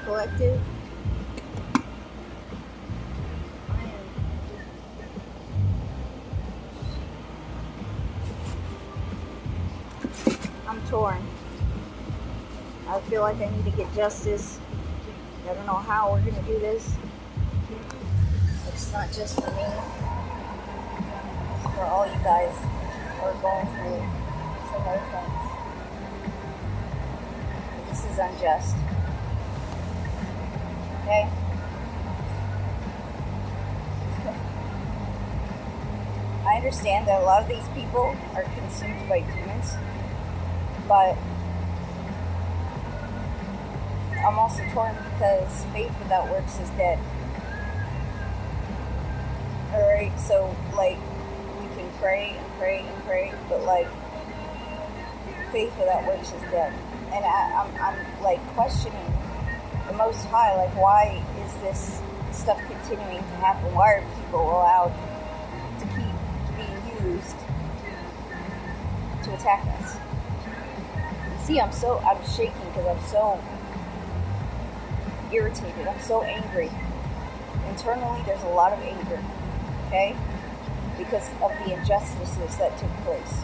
Collective. I'm torn. I feel like I need to get justice. I don't know how we're going to do this. It's not just for me. It's for all you guys who are going through similar things. This is unjust. Okay? I understand that a lot of these people are consumed by demons, but I'm also torn because faith without works is dead. Alright, so like we can pray and pray and pray, but like faith without works is dead. And I'm like questioning the Most High, like why is this stuff continuing to happen? Why are people allowed to keep being used to attack us? You see, I'm shaking because I'm so irritated. I'm so angry. Internally, there's a lot of anger, okay? Because of the injustices that took place.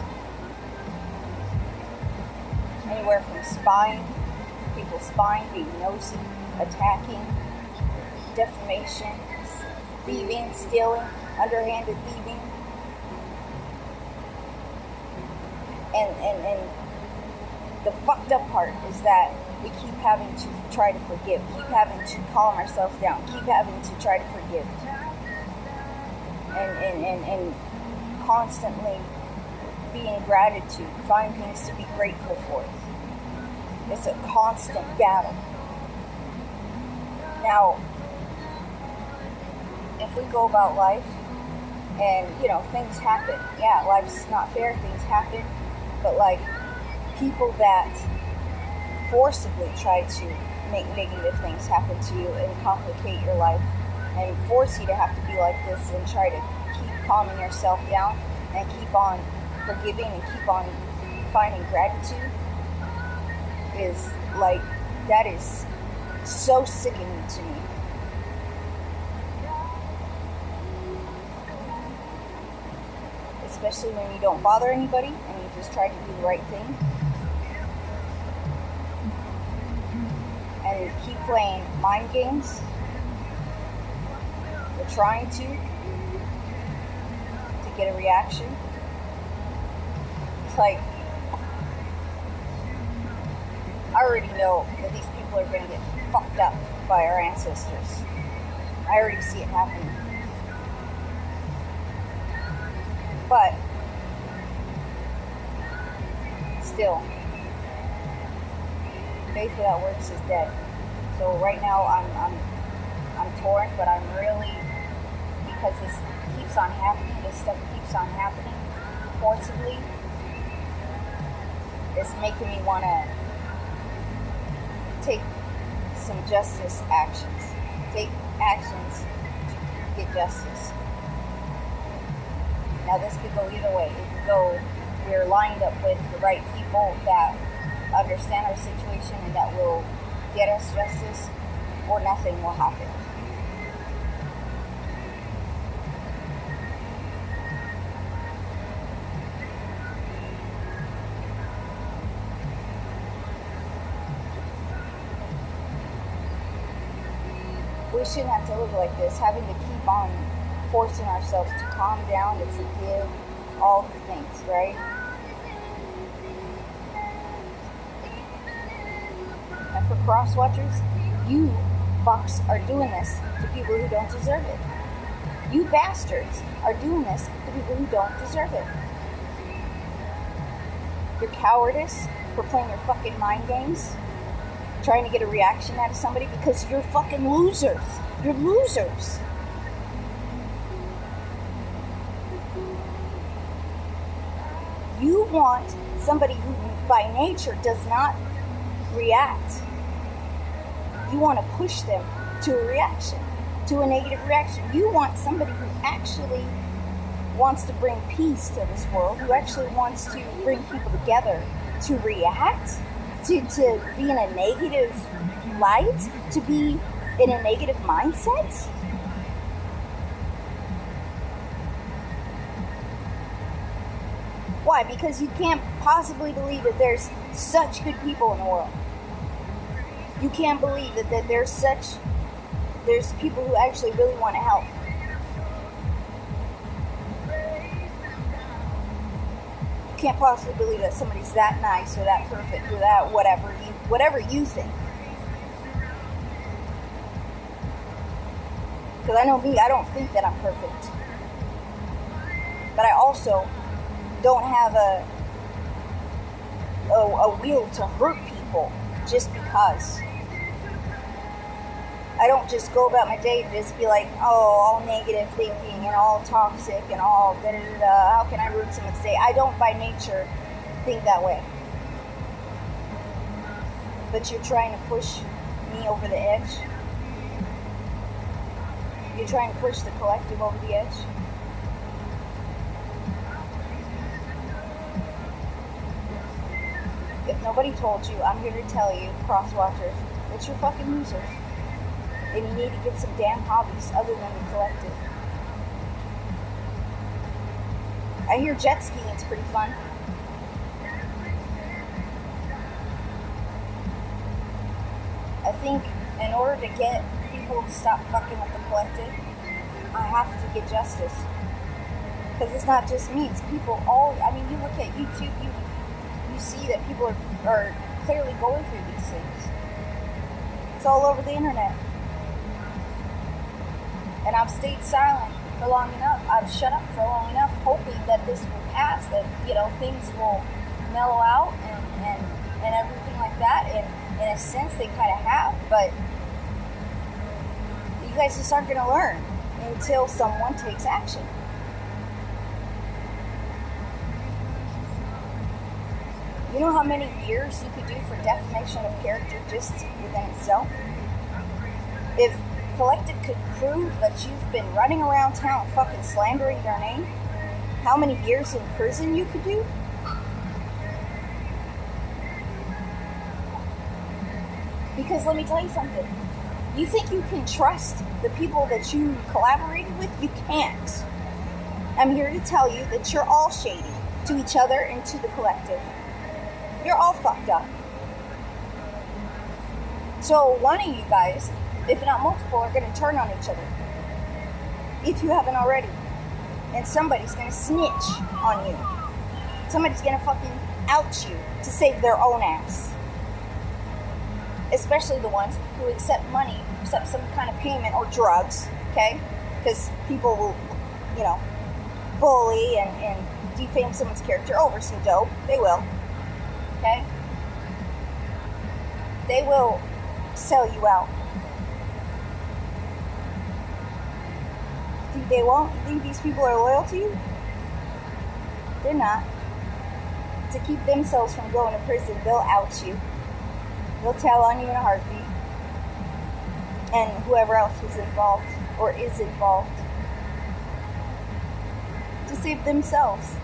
Anywhere from people spying, being nosy, attacking, defamation, thieving, stealing, underhanded thieving. And the fucked up part is that we keep having to try to forgive, keep having to calm ourselves down, keep having to try to forgive. And constantly be in gratitude, find things to be grateful for. It's a constant battle. Now, if we go about life and, things happen. Yeah, life's not fair, things happen. But, like, people that forcibly try to make negative things happen to you and complicate your life and force you to have to be like this and try to keep calming yourself down and keep on forgiving and keep on finding gratitude is like, that is so sickening to me. Especially when you don't bother anybody and you just try to do the right thing. And keep playing mind games. We're trying to get a reaction. It's like, I already know that these people are going to get fucked up by our ancestors. I already see it happening. But still, faith without works is dead. So right now I'm torn, but I'm really, because this keeps on happening, this stuff keeps on happening forcibly, it's making me want to take some justice actions. Take actions to get justice. Now this could go either way. It could go, we're lined up with the right people that understand our situation and that will get us justice, or nothing will happen. We shouldn't have to live like this, having to keep on forcing ourselves to calm down, to forgive, all the things, right? And for cross watchers, you fucks are doing this to people who don't deserve it. You bastards are doing this to people who don't deserve it. Your cowardice for playing your fucking mind games, trying to get a reaction out of somebody because you're fucking losers. You're losers. You want somebody who by nature does not react. You want to push them to a reaction, to a negative reaction. You want somebody who actually wants to bring peace to this world, who actually wants to bring people together to react, to be in a negative light to be in a negative mindset? Why? Because you can't possibly believe that there's such good people in the world. You can't believe that there's people who actually really want to help. You can't possibly believe that somebody's that nice or that perfect or that whatever you think. Because I know me, I don't think that I'm perfect. But I also don't have a will to hurt people just because. I don't just go about my day and just be like, oh, all negative thinking and all toxic and all da-da-da-da. How can I ruin someone's day? I don't by nature think that way. But you're trying to push me over the edge. You're trying to push the collective over the edge. If nobody told you, I'm here to tell you, crosswatchers, that you're fucking losers. And you need to get some damn hobbies other than the collective. I hear jet skiing is pretty fun. I think in order to get people to stop fucking with the collective, I have to get justice. Because it's not just me, it's people all, I mean, you look at YouTube, you see that people are clearly going through these things. It's all over the internet. And I've stayed silent for long enough. I've shut up for long enough, hoping that this will pass, that, things will mellow out and everything like that. And in a sense, they kind of have, but you guys just aren't going to learn until someone takes action. You know how many years you could do for defamation of character just within itself? If Collective could prove that you've been running around town fucking slandering their name, how many years in prison you could do? Because let me tell you something. You think you can trust the people that you collaborated with? You can't. I'm here to tell you that you're all shady to each other and to the collective. You're all fucked up. So one of you guys, if not multiple, are going to turn on each other. If you haven't already. And somebody's going to snitch on you. Somebody's going to fucking out you to save their own ass. Especially the ones who accept money, accept some kind of payment or drugs, okay? Because people will, bully and defame someone's character over some dope. They will. Okay? They will sell you out. Think they won't? You think these people are loyal to you? They're not. To keep themselves from going to prison, they'll out you. They'll tell on you in a heartbeat. And whoever else was involved or is involved. To save themselves.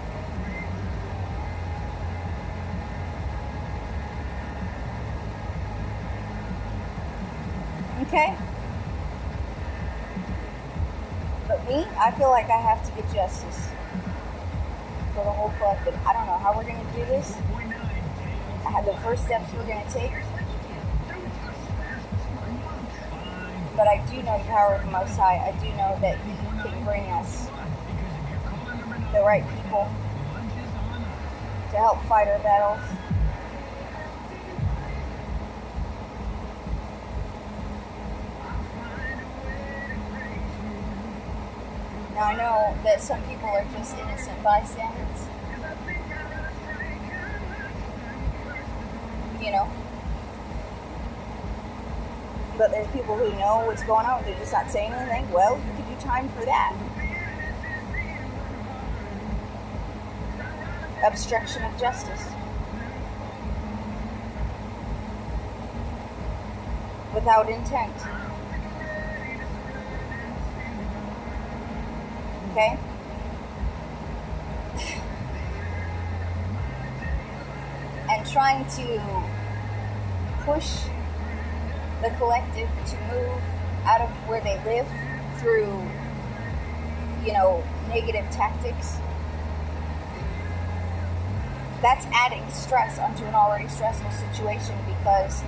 Okay? But me, I feel like I have to get justice for the whole collective. I don't know how we're going to do this. I have the first steps we're going to take. But I do know the power of the Most High. I do know that He can bring us the right people to help fight our battles. Now I know that some people are just innocent bystanders. But there's people who know what's going on, they're just not saying anything. Well, you could do time for that. Obstruction of justice. Without intent. Okay? And trying to push the collective to move out of where they live through, negative tactics, that's adding stress onto an already stressful situation because,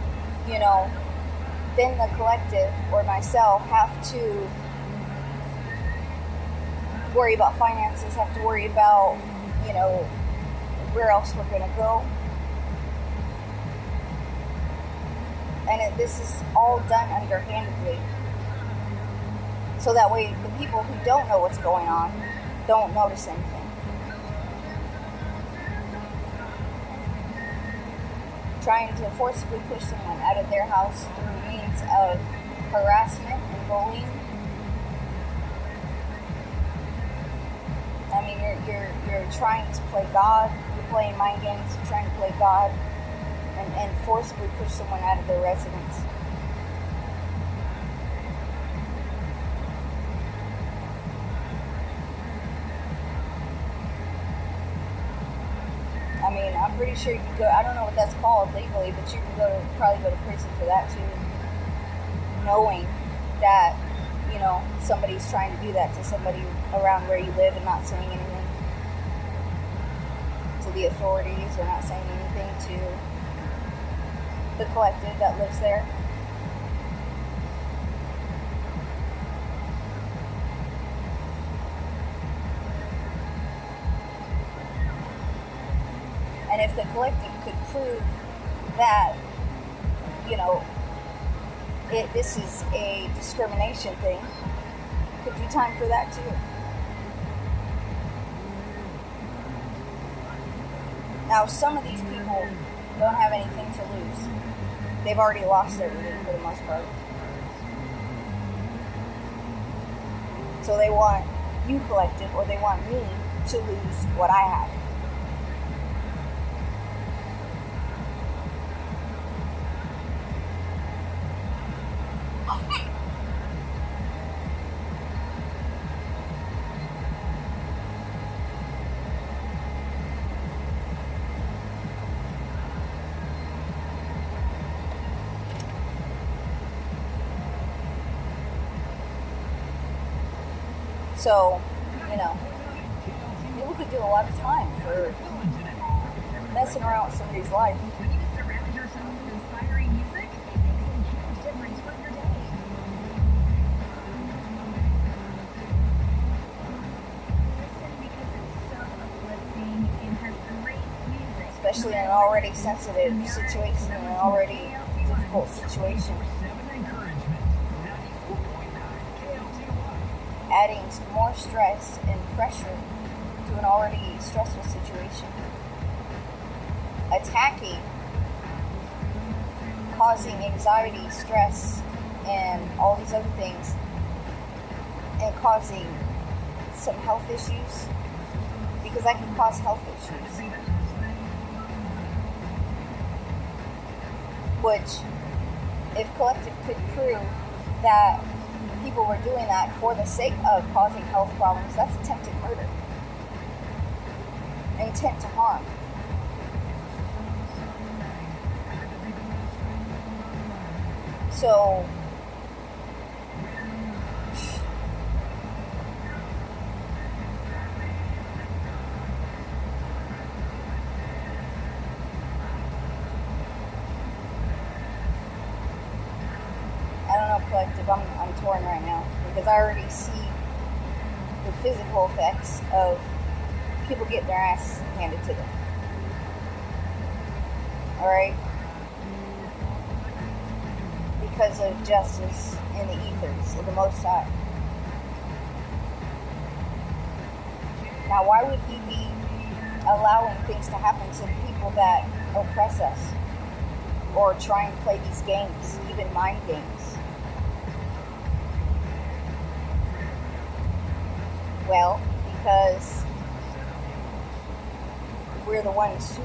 then the collective or myself have to worry about finances, have to worry about, where else we're going to go. And this is all done underhandedly. So that way the people who don't know what's going on don't notice anything. Trying to forcibly push someone out of their house through means of harassment and bullying. I mean, you're trying to play God. You're playing mind games. You're trying to play God and forcibly push someone out of their residence. I mean, I'm pretty sure you could go, I don't know what that's called legally, but you can probably go to prison for that too. Knowing that, somebody's trying to do that to somebody around where you live and not saying anything to the authorities or not saying anything to the collective that lives there. And if the collective could prove that, this is a discrimination thing, could do time for that too. Now, some of these people don't have anything to lose. They've already lost everything for the most part. So they want you collective, or they want me to lose what I have. So, people could do a lot of time for messing around with somebody's life. When you surround yourself with inspiring music, it makes a huge difference for your day. Listen because it's so uplifting and has great music. Especially in an already sensitive situation, an already difficult situation. Adding more stress and pressure to an already stressful situation. Attacking, causing anxiety, stress, and all these other things, and causing some health issues, because that can cause health issues. Which, if collective could prove that people were doing that for the sake of causing health problems, that's attempted murder. Intent to harm. So, I don't know, collective, I'm torn right now because I already see the physical effects of people getting their ass handed to them. Alright? Because of justice in the ethers of the Most High. Now, why would he be allowing things to happen to the people that oppress us or try and play these games, even mind games? Well, because we're the ones who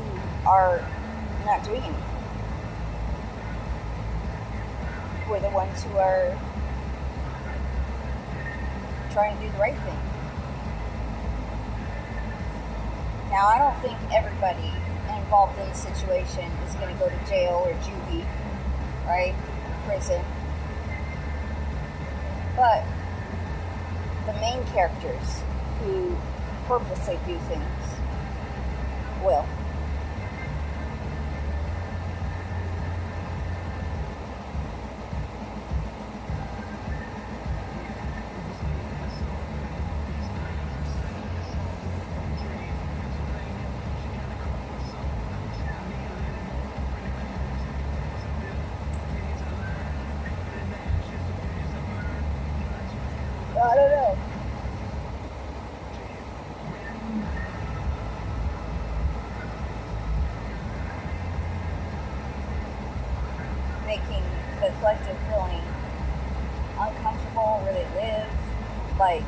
are not doing anything. We're the ones who are trying to do the right thing. Now, I don't think everybody involved in the situation is going to go to jail or juvie, right? prison, but the main characters who purposely do things will. I don't know. Making the collective feeling uncomfortable where they live, like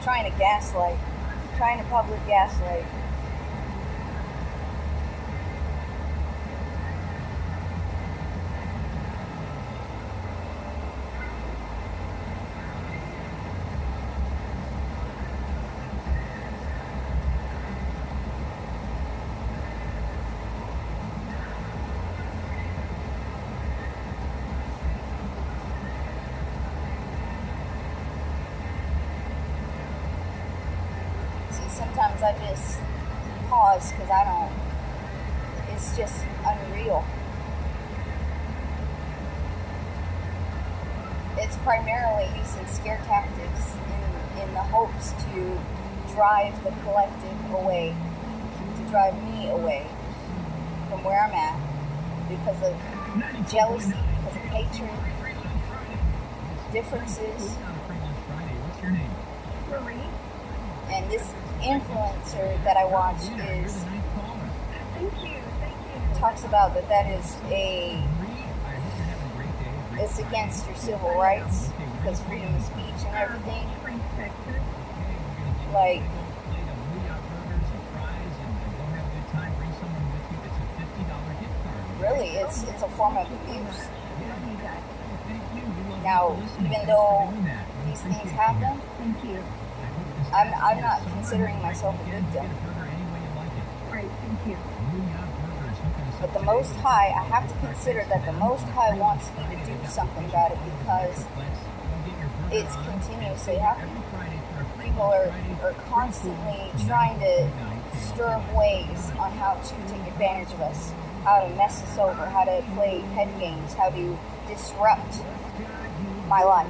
trying to public gaslight. Sometimes I just pause because it's just unreal. It's primarily using scare tactics in the hopes to drive the collective away, to drive me away from where I'm at because of jealousy, because of hatred, differences. And this influencer that I watch talks about that is it's against your civil rights because freedom of speech and everything. Like, really, it's a form of abuse. Now, even though these things happen, I'm not considering myself a victim. But the Most High, I have to consider that the Most High wants me to do something about it because it's continuously happening. People are constantly trying to stir up ways on how to take advantage of us, how to mess us over, how to play head games, how to disrupt my life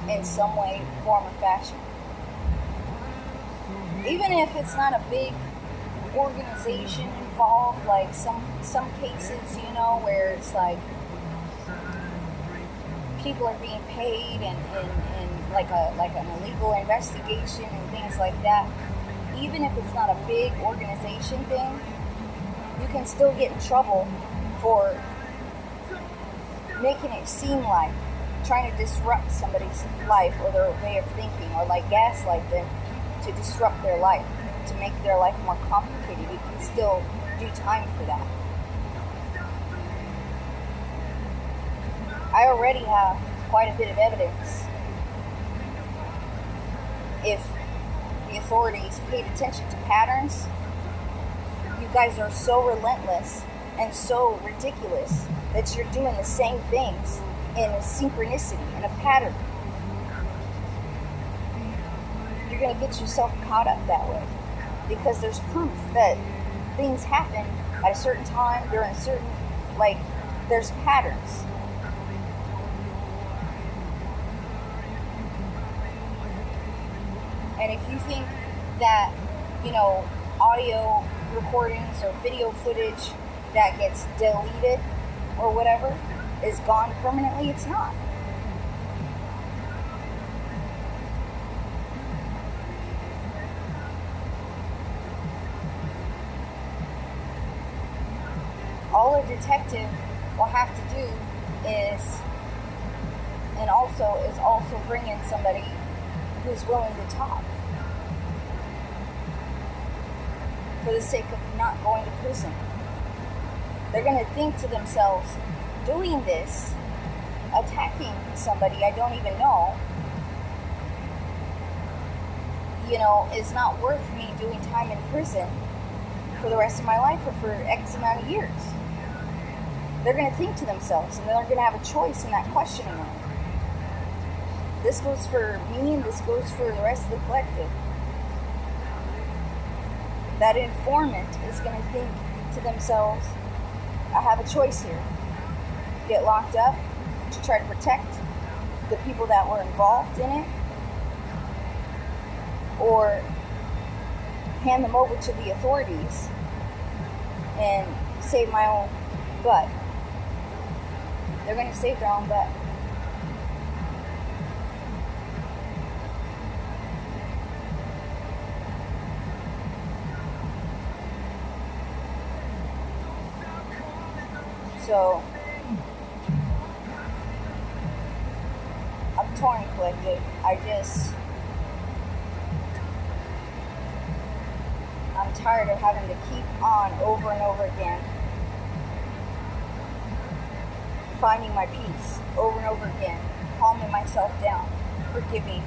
in some way, form, or fashion. Even if it's not a big organization involved, like some cases, where it's like people are being paid and like an illegal investigation and things like that. Even if it's not a big organization thing, you can still get in trouble for making it seem like trying to disrupt somebody's life or their way of thinking, or like gaslight them to disrupt their life, to make their life more complicated. You can still do time for that. I already have quite a bit of evidence. If the authorities paid attention to patterns, you guys are so relentless and so ridiculous that you're doing the same things in a synchronicity, in a pattern. You're going to get yourself caught up that way because there's proof that things happen at a certain time during a certain, there's patterns. And if you think that, audio recordings or video footage that gets deleted or whatever is gone permanently, it's not. All a detective will have to do is also bring in somebody who's willing to talk for the sake of not going to prison. They're going to think to themselves, doing this, attacking somebody I don't even know, is not worth me doing time in prison for the rest of my life or for X amount of years. they're going to think to themselves, and they're going to have a choice in that questioning mark. This goes for me, and this goes for the rest of the collective. That informant is going to think to themselves, I have a choice here. Get locked up to try to protect the people that were involved in it, or hand them over to the authorities and save my own butt. They're going to save their own butt. So, I'm torn, collective. I'm tired of having to keep on over and over again, finding my peace over and over again, calming myself down, forgiving,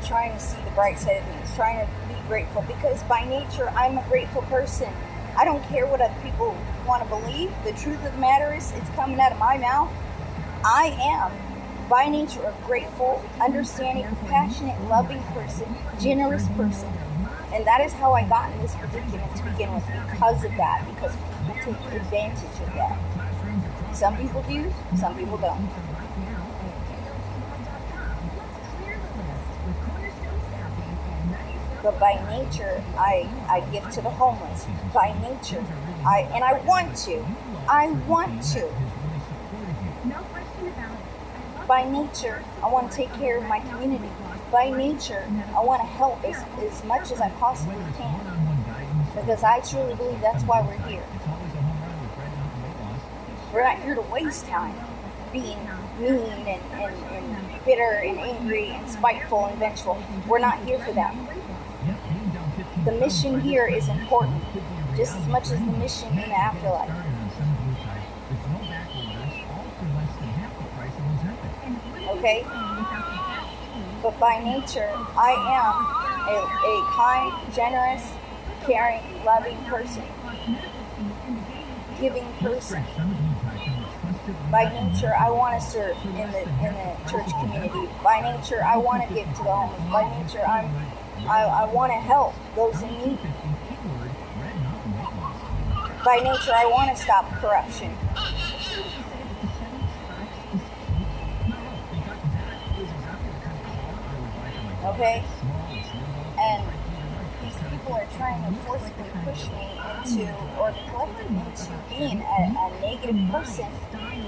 trying to see the bright side of things, trying to be grateful, because by nature, I'm a grateful person. I don't care what other people want to believe. The truth of the matter is, it's coming out of my mouth. I am, by nature, a grateful, understanding, compassionate, loving person, generous person. And that is how I got in this predicament to begin with, because of that, because people take advantage of that. Some people do, some people don't. But by nature, I give to the homeless. By nature, I want to. By nature, I want to take care of my community. By nature, I want to help as much as I possibly can. Because I truly believe that's why we're here. We're not here to waste time being mean and bitter and angry and spiteful and vengeful. We're not here for that. The mission here is important, just as much as the mission in the afterlife. Okay? But by nature, I am a kind, generous, caring, loving person. Giving person. By nature, I want to serve in the church community. By nature, I want to give to the homeless. By nature, I want to help those in need. By nature, I want to stop corruption. Okay? And these people are trying to forcibly push me into, or the collective into being a negative person,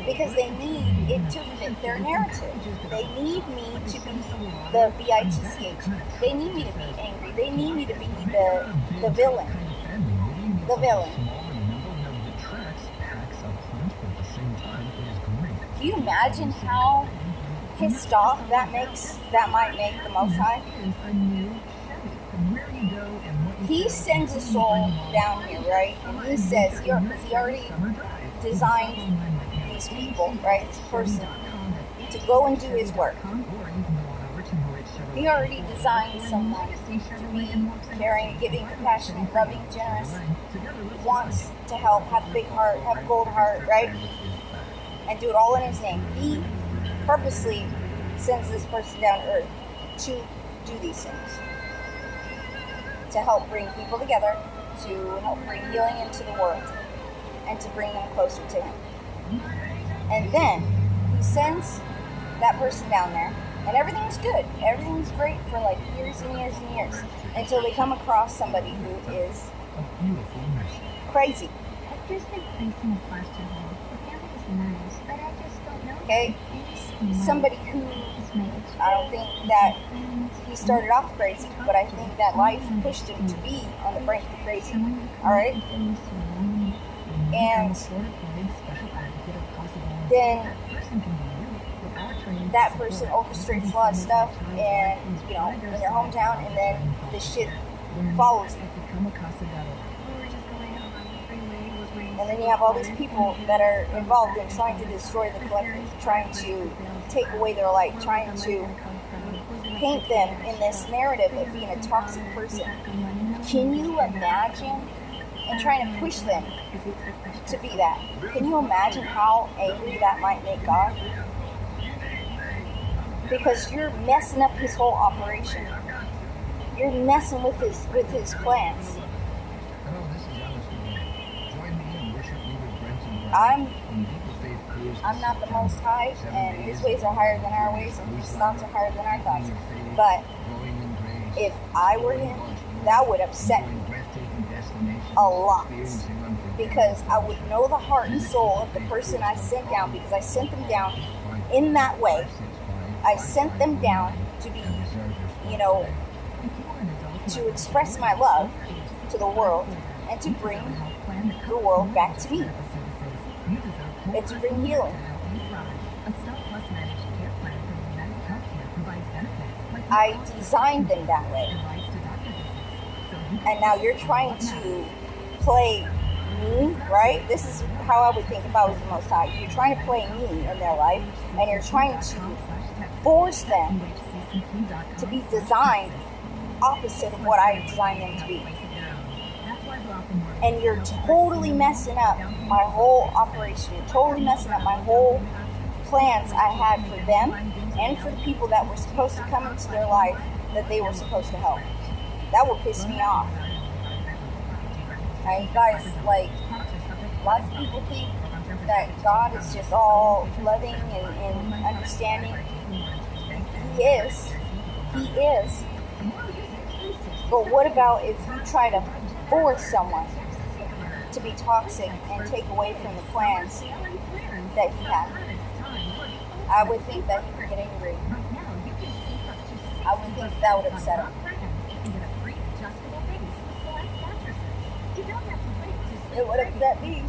because they need it to fit their narrative. They need me to be the B-I-T-C-H. They need me to be angry. They need me to be the villain. The villain. Can you imagine how pissed off that might make the Most High? He sends a soul down here, right? And he says, he already designed these people, right? This person, to go and do his work. He already designed someone to be caring, giving, compassionate, loving, generous, wants to help, have a big heart, have a gold heart, right? And do it all in his name. He purposely sends this person down to earth to do these things. To help bring people together, to help bring healing into the world, and to bring them closer to him. And then he sends that person down there, and everything's good. Everything's great for like years and years and years, until they come across somebody who is crazy. I've just been placing a foster home. The family is nice, but I just don't know. Okay? Somebody who, I don't think that he started off crazy, but I think that life pushed him to be on the brink of crazy. Alright? And then that person orchestrates a lot of stuff and, in their hometown, and then this shit follows you. And then you have all these people that are involved in trying to destroy the collective, trying to take away their light, trying to paint them in this narrative of being a toxic person. Can you imagine and trying to push them to be that. Can you imagine how angry that might make God? Because you're messing up his whole operation. You're messing with his plans. I'm not the Most High, and his ways are higher than our ways, and his thoughts are higher than our thoughts. But if I were him, that would upset me a lot, because I would know the heart and soul of the person I sent down, because I sent them down in that way. I sent them down to be, to express my love to the world and to bring the world back to me. And to bring healing. I designed them that way. And now you're trying to play me, right? This is how I would think if I was the Most High. You're trying to play me in their life, and you're trying to force them to be designed opposite of what I designed them to be. And you're totally messing up my whole operation. You're totally messing up my whole plans I had for them and for the people that were supposed to come into their life that they were supposed to help. That will piss me off. And guys, lots of people think that God is just all loving and understanding. He is. He is. But what about if you try to force someone to be toxic and take away from the plans that he had? I would think that he would get angry. I would think that would upset him. It would upset me.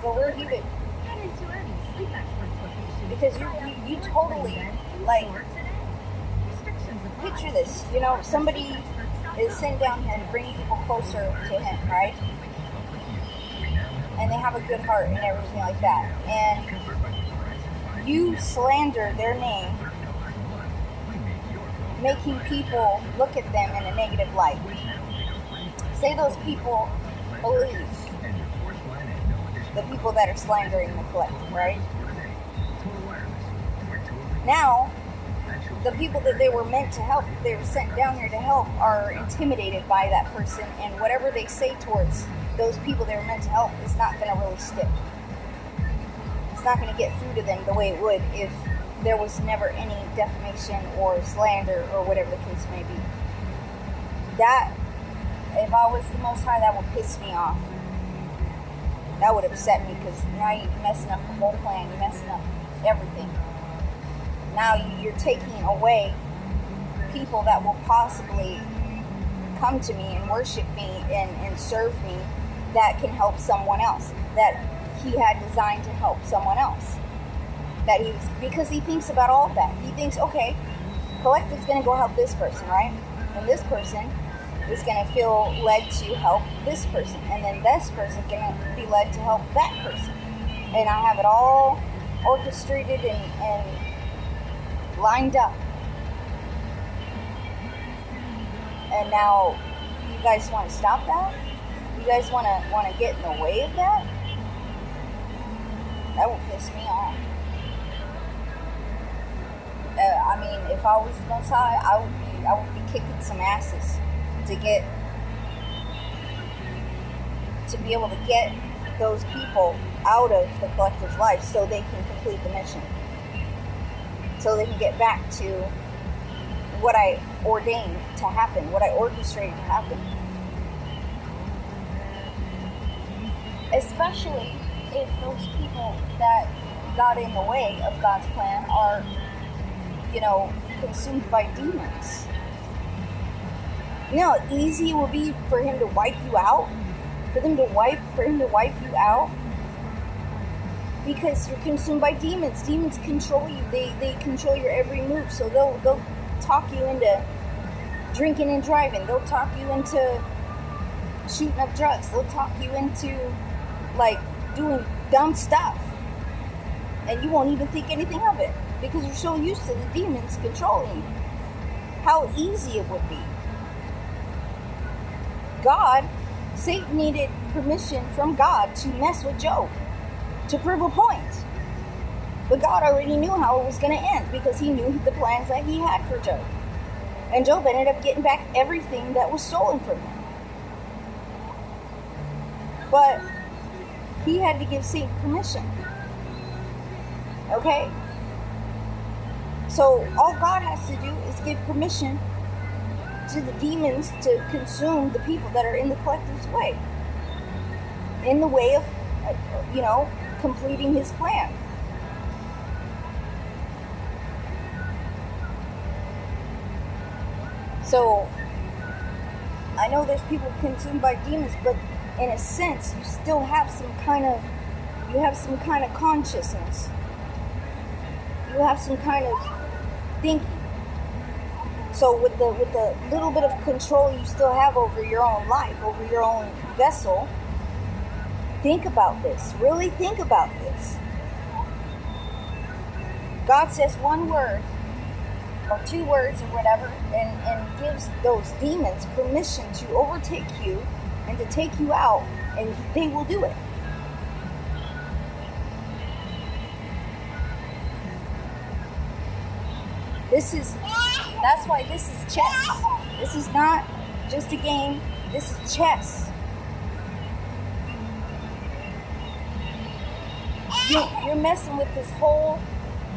But we're human. Because you totally, picture this, somebody is sent down here to bring people closer to him, right? And they have a good heart and everything like that. And you slander their name, making people look at them in a negative light. Say those people believe, the people that are slandering the collective, right? Now, the people that they were meant to help, they were sent down here to help, are intimidated by that person, and whatever they say towards those people they were meant to help is not going to really stick. It's not going to get through to them the way it would if there was never any defamation or slander or whatever the case may be. That, if I was the Most High, that would piss me off. That would upset me, because now you're messing up the whole plan, you're messing up everything. Now you're taking away people that will possibly come to me and worship me and serve me, that can help someone else, that he had designed to help someone else. Because he thinks about all of that. He thinks, okay, collective's going to go help this person, right? And this person is going to feel led to help this person. And then this person's going to be led to help that person. And I have it all orchestrated and lined up. And now you guys want to stop that? You guys want to get in the way of that? That will piss me off. If I was the Most High, I would be kicking some asses to be able to get those people out of the collective's life so they can complete the mission. So they can get back to what I ordained to happen, what I orchestrated to happen. Especially if those people that got in the way of God's plan are, consumed by demons. You know how easy it would be for him to wipe you out? For him to wipe you out? Because you're consumed by demons. Demons control you. They control your every move. So they'll talk you into drinking and driving. They'll talk you into shooting up drugs. They'll talk you into doing dumb stuff. And you won't even think anything of it, because you're so used to the demons controlling you. How easy it would be. God Satan needed permission from God to mess with Job, to prove a point. But God already knew how it was going to end, because he knew the plans that he had for Job. And Job ended up getting back everything that was stolen from him. But he had to give Satan permission. Okay? So all God has to do is give permission to the demons to consume the people that are in the collective's way. In the way of, completing his plan. So, I know there's people consumed by demons, but in a sense, you still have some kind of consciousness. You have some kind of thinking. So with the little bit of control you still have over your own life, over your own vessel, think about this. Really think about this. God says one word, or 2 words, or whatever, and gives those demons permission to overtake you and to take you out, and they will do it. That's why this is chess. This is not just a game, this is chess. You're messing with this whole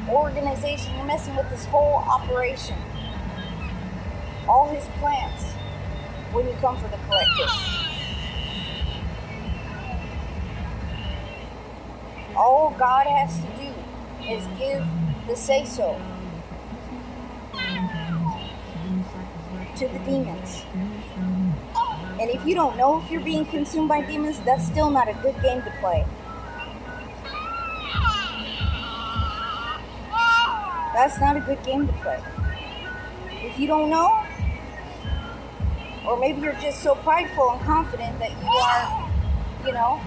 organization, you're messing with this whole operation. All his plans when you come for the collective. All God has to do is give the say-so to the demons. And if you don't know if you're being consumed by demons, that's still not a good game to play. That's not a good game to play. If you don't know, or maybe you're just so prideful and confident that you are,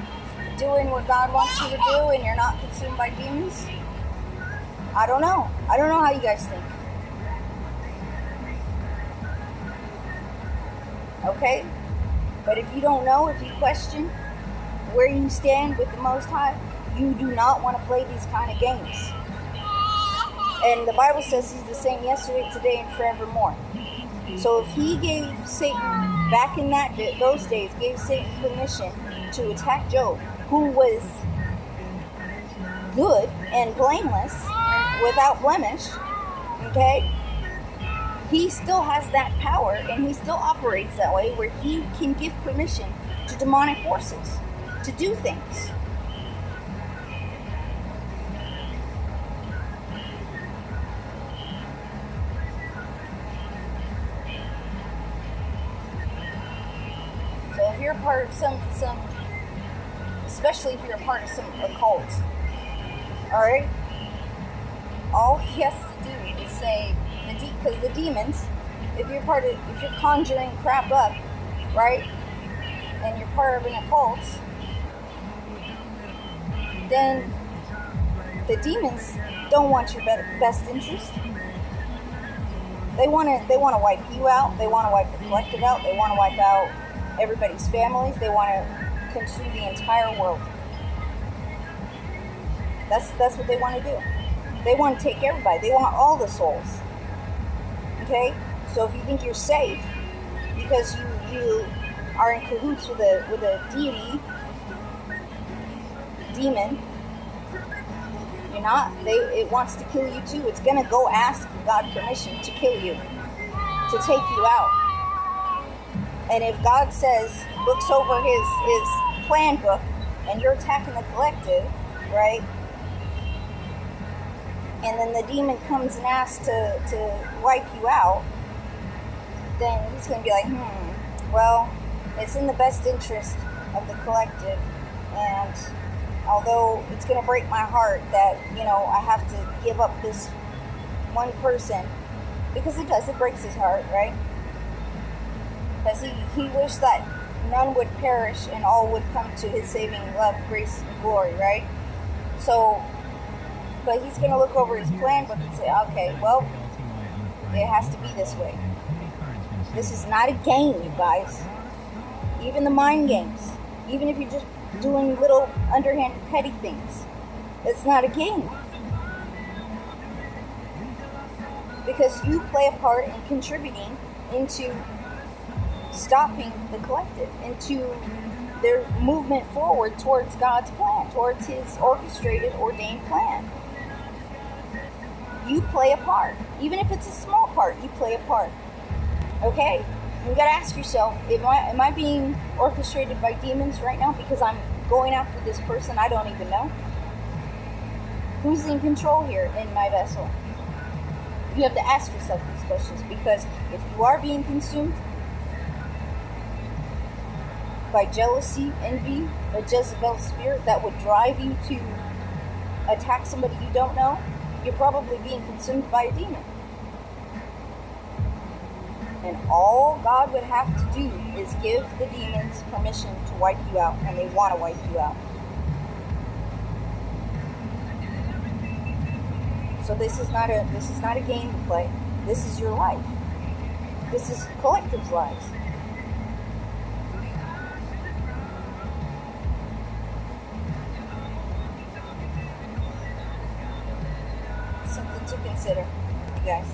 doing what God wants you to do and you're not consumed by demons. I don't know. I don't know how you guys think. Okay? But if you don't know, if you question where you stand with the Most High, you do not want to play these kind of games. And the Bible says he's the same yesterday, today, and forevermore. So if he gave Satan, back in those days, gave Satan permission to attack Job, who was good and blameless, without blemish, okay? He still has that power, and he still operates that way, where he can give permission to demonic forces to do things. So if you're a part of some, especially if you're a part of some occult, all right, all he has to do is say, because the demons, if you're conjuring crap up, right, and you're part of an occult, then the demons don't want your best interest. They want to wipe you out. They want to wipe the collective out. They want to wipe out everybody's families. They want to consume the entire world. That's what they want to do. They want to take everybody. They want all the souls. Okay? So if you think you're safe because you are in cahoots with a demon, you're not. It wants to kill you too. It's gonna go ask God permission to kill you, to take you out. And if God looks over his plan book, and you're attacking the collective, right? And then the demon comes and asks to wipe you out, then he's going to be like, well, it's in the best interest of the collective, and although it's going to break my heart that, I have to give up this one person, because it breaks his heart, right? Because he wished that none would perish and all would come to his saving love, grace, and glory, right? So, but he's going to look over his plan book and say, okay, well, it has to be this way. This is not a game, you guys. even the mind games, even if you're just doing little underhanded petty things. It's not a game. Because you play a part in contributing into stopping the collective, into their movement forward towards God's plan, towards His orchestrated, ordained plan. You play a part. Even if it's a small part, you play a part. Okay? You gotta ask yourself, am I being orchestrated by demons right now because I'm going after this person I don't even know? Who's in control here in my vessel? You have to ask yourself these questions, because if you are being consumed by jealousy, envy, a Jezebel spirit that would drive you to attack somebody you don't know, you're probably being consumed by a demon. And all God would have to do is give the demons permission to wipe you out, and they want to wipe you out. So this is not a game to play. This is your life. This is collective's lives. Something to consider, you guys.